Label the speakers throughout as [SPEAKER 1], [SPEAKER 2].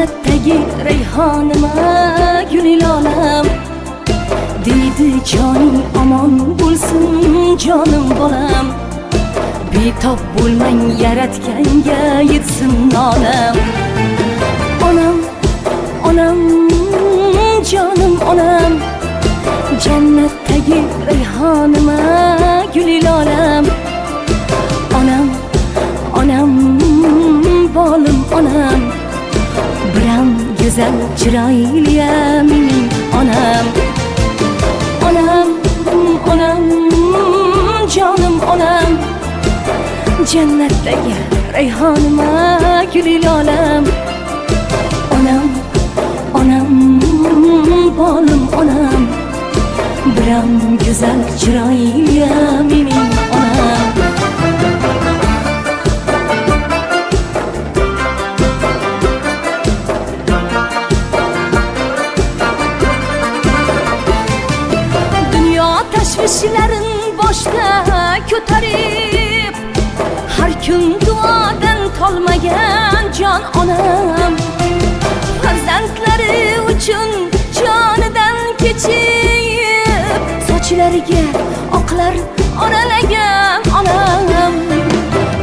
[SPEAKER 1] Jannatdagi rayhonima gulil olam, deydi joning omon bo'lsin jonim bolam. Betob bo'lmang yaratganga yetsin nolam. Onam, onam, jonim onam, jannatdagi rayhonima gulil olam. Onam, onam, bolim onam, biram go'zal chiroyliya mening onam. Onam, onam, jonim onam, jannatdagi rayhonima gulil olam. Onam, onam, bolim onam, biram go'zal chiroyliya mening onam. Tashvishlarin boshga ko'tarib, har kun duodan tolmagan jon onam. Farzandlari uchun jonidan kechib, sochlariga oqlar oralagan onam.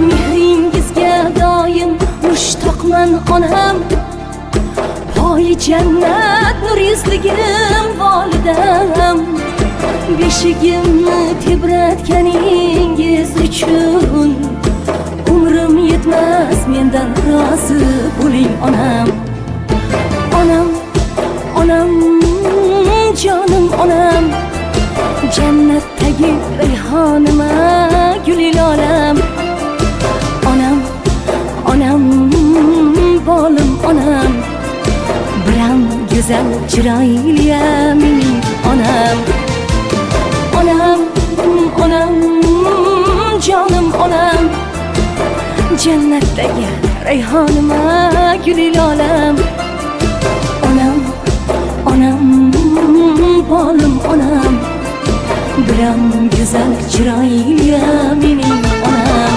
[SPEAKER 1] Mehringizga doim mushtoqman onam, poyi jannat nur yuzligim volidam. Beshigimni tebratganingiz uchun umrim yetmas, mendan rozi bo'ling onam. Onam, onam, jonim onam, jannatdagi rayhonima gulil olam. Onam, onam, bolim onam, biram go'zal chiroyliya mening onam. Onam, onam, jonim onam, jannatdagi rayhonima gulil olam. Onam, onam, bolim onam, biram go'zal chiroyliya mening onam.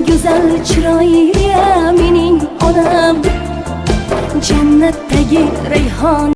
[SPEAKER 1] Go'zal chiroyliya mening onam, jannatdagi rayhon